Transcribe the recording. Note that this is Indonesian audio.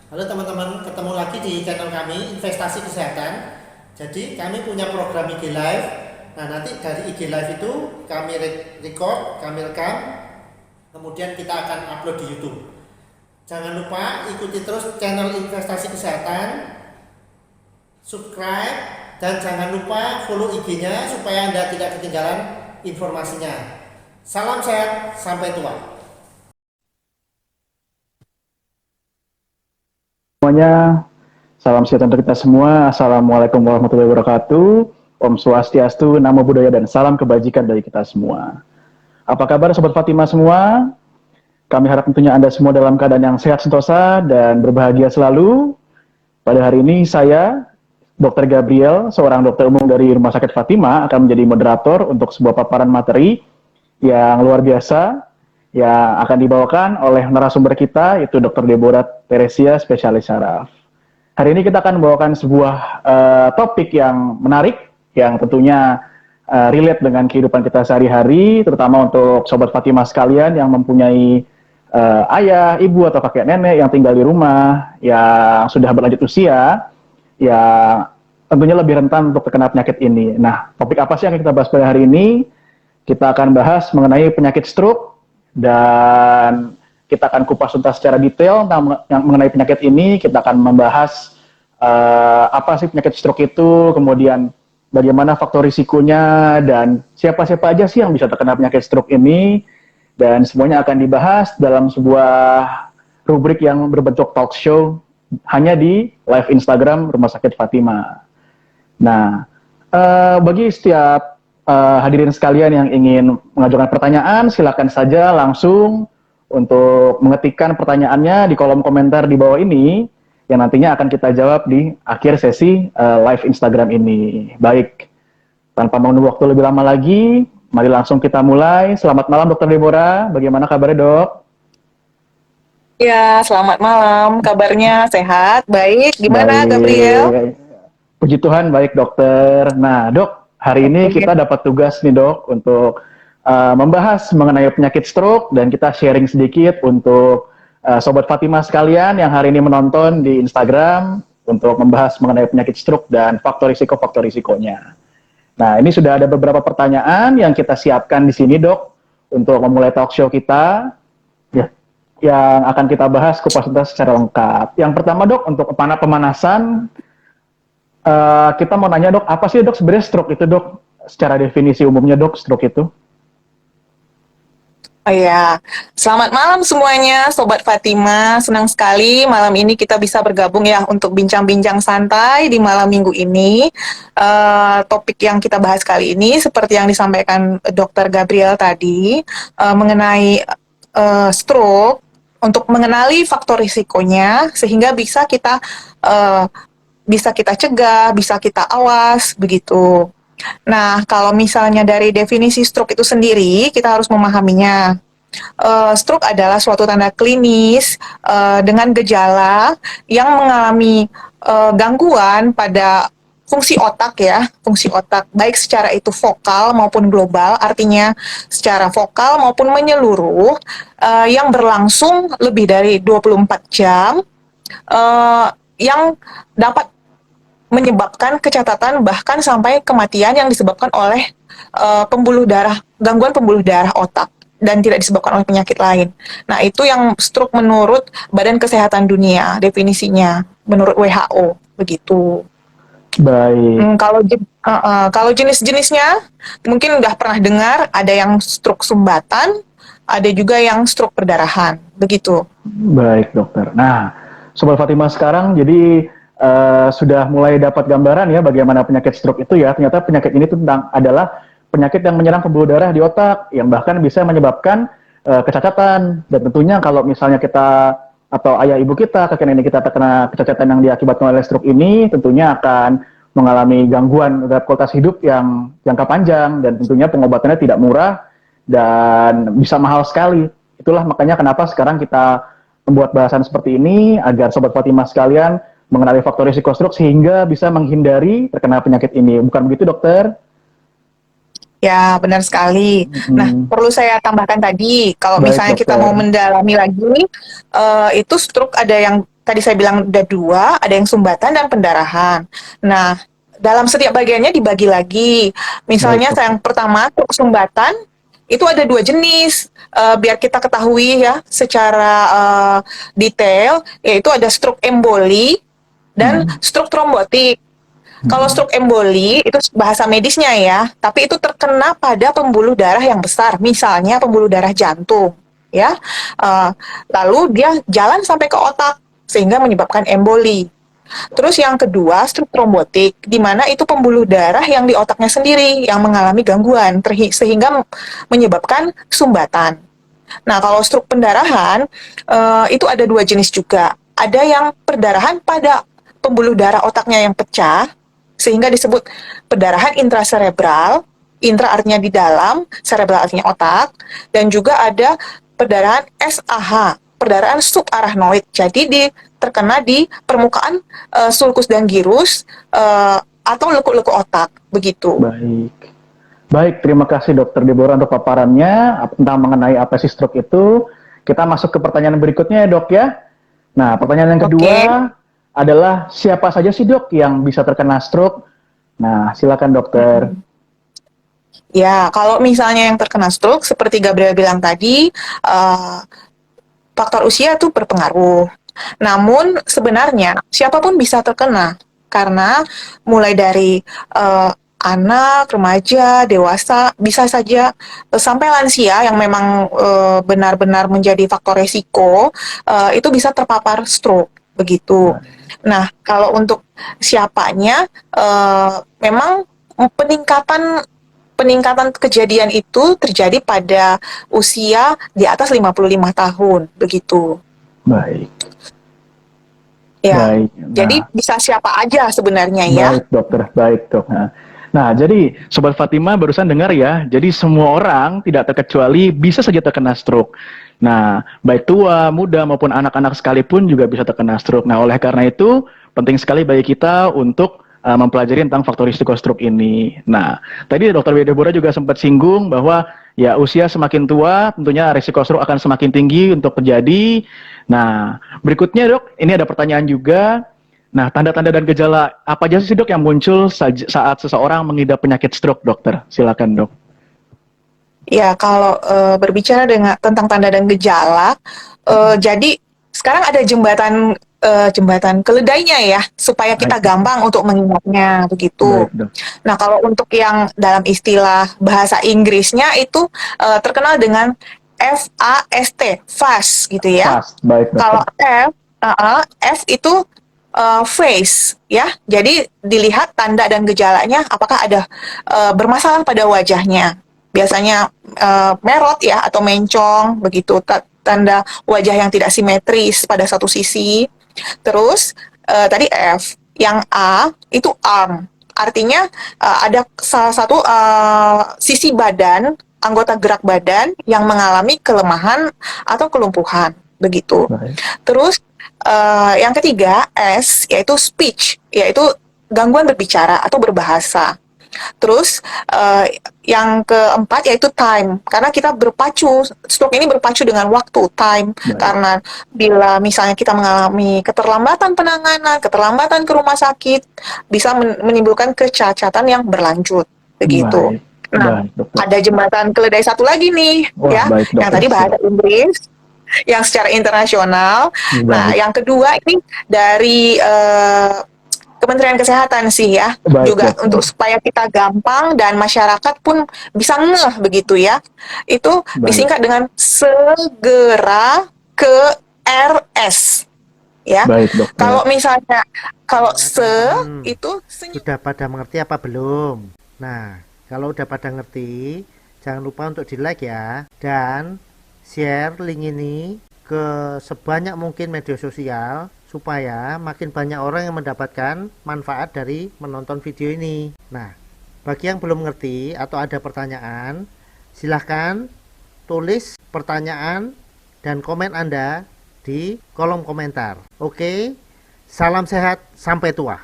Halo teman-teman, ketemu lagi di channel kami Investasi Kesehatan. Jadi kami punya program IG Live. Nah, nanti dari IG Live itu kami record, kami rekam, kemudian kita akan upload di YouTube. Jangan lupa ikuti terus channel Investasi Kesehatan, subscribe, dan jangan lupa follow IG-nya supaya Anda tidak ketinggalan informasinya. Salam sehat, sampai tua. Semuanya, salam sejahtera untuk kita semua. Assalamualaikum warahmatullahi wabarakatuh. Om Swastiastu, Namo Buddhaya, dan salam kebajikan dari kita semua. Apa kabar Sobat Fatima semua? Kami harap tentunya Anda semua dalam keadaan yang sehat sentosa dan berbahagia selalu. Pada hari ini saya, Dr. Gabriel, seorang dokter umum dari Rumah Sakit Fatima, akan menjadi moderator untuk sebuah paparan materi yang luar biasa yang akan dibawakan oleh narasumber kita, yaitu Dr. Deborah Teresia, spesialis saraf. Hari ini kita akan membawakan sebuah topik yang menarik, yang tentunya relate dengan kehidupan kita sehari-hari, terutama untuk Sobat Fatima sekalian yang mempunyai ayah, ibu, atau kakek nenek yang tinggal di rumah, yang sudah berlanjut usia, yang tentunya lebih rentan untuk terkena penyakit ini. Nah, topik apa sih yang kita bahas pada hari ini? Kita akan bahas mengenai penyakit stroke, dan kita akan kupas tuntas secara detail tentang yang mengenai penyakit ini. Kita akan membahas apa sih penyakit stroke itu, kemudian bagaimana faktor risikonya, dan siapa-siapa aja sih yang bisa terkena penyakit stroke ini, dan semuanya akan dibahas dalam sebuah rubrik yang berbentuk talk show hanya di live Instagram Rumah Sakit Fatima. Nah, bagi setiap hadirin sekalian yang ingin mengajukan pertanyaan, silakan saja langsung untuk mengetikkan pertanyaannya di kolom komentar di bawah ini, yang nantinya akan kita jawab di akhir sesi live Instagram ini. Baik, tanpa menunggu waktu lebih lama lagi, mari langsung kita mulai. Selamat malam Dr. Deborah, bagaimana kabarnya dok? Ya, selamat malam. Kabarnya sehat, baik. Gimana, Gabriel? Baik, puji Tuhan baik dokter. Nah dok, hari ini Oke. kita dapat tugas nih dok untuk membahas mengenai penyakit stroke, dan kita sharing sedikit untuk Sobat Fatima sekalian yang hari ini menonton di Instagram untuk membahas mengenai penyakit stroke dan faktor risikonya. Nah, ini sudah ada beberapa pertanyaan yang kita siapkan di sini dok untuk memulai talk show kita, ya, yang akan kita bahas kupas tuntas secara lengkap. Yang pertama dok, untuk pemanasan, kita mau nanya dok, apa sih dok sebenarnya stroke itu dok? Secara definisi umumnya dok, stroke itu? Oh ya, selamat malam semuanya, Sobat Fatima. Senang sekali malam ini kita bisa bergabung ya untuk bincang-bincang santai di malam minggu ini. Topik yang kita bahas kali ini, seperti yang disampaikan Dr. Gabriel tadi, mengenai stroke, untuk mengenali faktor risikonya, sehingga eh, bisa kita cegah, bisa kita awas, begitu. Nah, kalau misalnya dari definisi stroke itu sendiri, kita harus memahaminya. Stroke adalah suatu tanda klinis dengan gejala yang mengalami gangguan pada fungsi otak ya, fungsi otak baik secara itu vokal maupun global, artinya secara vokal maupun menyeluruh, yang berlangsung lebih dari 24 jam, uh, yang dapat menyebabkan kecatatan bahkan sampai kematian yang disebabkan oleh gangguan pembuluh darah otak, dan tidak disebabkan oleh penyakit lain. Nah, itu yang stroke menurut Badan Kesehatan Dunia, definisinya menurut WHO, begitu. Baik, Kalau jenis-jenisnya mungkin udah pernah dengar, ada yang stroke sumbatan, ada juga yang stroke perdarahan, begitu. baik dokter. Nah, Sobat Fatima sekarang jadi sudah mulai dapat gambaran ya bagaimana penyakit stroke itu ya. Ternyata penyakit ini adalah penyakit yang menyerang pembuluh darah di otak, yang bahkan bisa menyebabkan kecacatan. Dan tentunya kalau misalnya kita atau ayah ibu kita, kakek nenek kita terkena kecacatan yang diakibatkan oleh stroke ini, tentunya akan mengalami gangguan terhadap kualitas hidup yang jangka panjang, dan tentunya pengobatannya tidak murah dan bisa mahal sekali. Itulah makanya kenapa sekarang kita membuat bahasan seperti ini, agar Sobat Fatima sekalian mengenali faktor risiko stroke sehingga bisa menghindari terkena penyakit ini. Bukan begitu dokter? Ya, benar sekali. Nah, Mm-mm. perlu saya tambahkan tadi, kalau Baik, misalnya kita mau dokter. mendalami lagi, itu stroke ada yang tadi saya bilang ada dua, ada yang sumbatan dan pendarahan. Nah, dalam setiap bagiannya dibagi lagi. Baik, Misalnya dokter. yang pertama, stroke sumbatan, itu ada dua jenis. Biar kita ketahui ya secara detail, yaitu ada stroke emboli dan Mm-mm. stroke trombotik. Kalau Mm-mm. stroke emboli itu bahasa medisnya ya, tapi itu terkena pada pembuluh darah yang besar, misalnya pembuluh darah jantung, ya. Eh, Lalu dia jalan sampai ke otak sehingga menyebabkan emboli. Terus yang kedua stroke trombotik, di mana itu pembuluh darah yang di otaknya sendiri yang mengalami gangguan sehingga menyebabkan sumbatan. Nah, kalau stroke pendarahan itu ada dua jenis juga. Ada yang perdarahan pada pembuluh darah otaknya yang pecah, sehingga disebut perdarahan intraserebral. Intra artinya di dalam, cerebral artinya otak, dan juga ada perdarahan SAH, perdarahan subarachnoid. Jadi terkena di permukaan sulcus dan gyrus atau lekuk-lekuk otak, begitu. Baik. Baik, terima kasih Dokter Deborah untuk paparannya tentang mengenai apa sih stroke itu. Kita masuk ke pertanyaan berikutnya ya dok ya. Nah, pertanyaan yang kedua Oke. adalah siapa saja sih dok yang bisa terkena stroke? Nah, silakan dokter. Ya, kalau misalnya yang terkena stroke, seperti Gabriel bilang tadi, uh, faktor usia itu berpengaruh. Namun sebenarnya siapapun bisa terkena karena mulai dari anak, remaja, dewasa, bisa saja sampai lansia yang memang benar-benar menjadi faktor resiko itu bisa terpapar stroke begitu. Nah, kalau untuk siapanya memang peningkatan peningkatan kejadian itu terjadi pada usia di atas 55 tahun, begitu. Baik, Ya, baik. jadi Nah, bisa siapa aja sebenarnya ya. baik dokter, baik dok. Nah, jadi Sobat Fatima barusan dengar ya, jadi semua orang tidak terkecuali bisa saja terkena stroke. Nah, baik tua, muda maupun anak-anak sekalipun juga bisa terkena stroke. Nah, oleh karena itu penting sekali bagi kita untuk mempelajari tentang faktor risiko stroke ini. Nah, tadi Dokter Deborah juga sempat singgung bahwa ya usia semakin tua tentunya risiko stroke akan semakin tinggi untuk terjadi. Nah, berikutnya dok, ini ada pertanyaan juga. Nah, tanda-tanda dan gejala apa aja sih dok yang muncul saat seseorang mengidap penyakit stroke, dokter? Silakan dok. Ya, kalau berbicara tentang tanda dan gejala, jadi sekarang ada jembatan keledainya ya, supaya kita Baik, dok. gampang untuk mengingatnya begitu. Baik dok. Nah, kalau untuk yang dalam istilah bahasa Inggrisnya itu terkenal dengan FAST, fast gitu ya. Fast, baik Kalau dokter. F itu face ya. Jadi dilihat tanda dan gejalanya apakah ada bermasalah pada wajahnya. Biasanya merot ya atau mencong begitu tanda wajah yang tidak simetris pada satu sisi. Terus tadi F, yang A itu arm. Artinya ada salah satu sisi badan, anggota gerak badan yang mengalami kelemahan atau kelumpuhan begitu. Baik. Terus yang ketiga S yaitu speech, yaitu gangguan berbicara atau berbahasa. Terus yang keempat yaitu time, karena kita berpacu, stroke ini berpacu dengan waktu, time, Baik. karena bila misalnya kita mengalami keterlambatan penanganan, keterlambatan ke rumah sakit, bisa menimbulkan kecacatan yang berlanjut, begitu. Baik. Nah, Baik dokter. ada jembatan keledai satu lagi nih, Wah, ya, baik yang dokter. tadi bahasa Siap. Inggris, yang secara internasional. Nah, Baik. yang kedua ini dari Kementerian Kesehatan sih ya, Baik juga dokter. untuk supaya kita gampang dan masyarakat pun bisa ngeh begitu ya. Itu Baik. disingkat dengan segera ke RS. Ya. Baik dokter. Kalau misalnya kalau teman-teman itu sudah pada mengerti apa belum? Nah, kalau udah pada ngerti, jangan lupa untuk di like ya, dan share link ini ke sebanyak mungkin media sosial supaya makin banyak orang yang mendapatkan manfaat dari menonton video ini. Nah, bagi yang belum ngerti atau ada pertanyaan, silahkan tulis pertanyaan dan komen Anda di kolom komentar. Oke, salam sehat, sampai tua.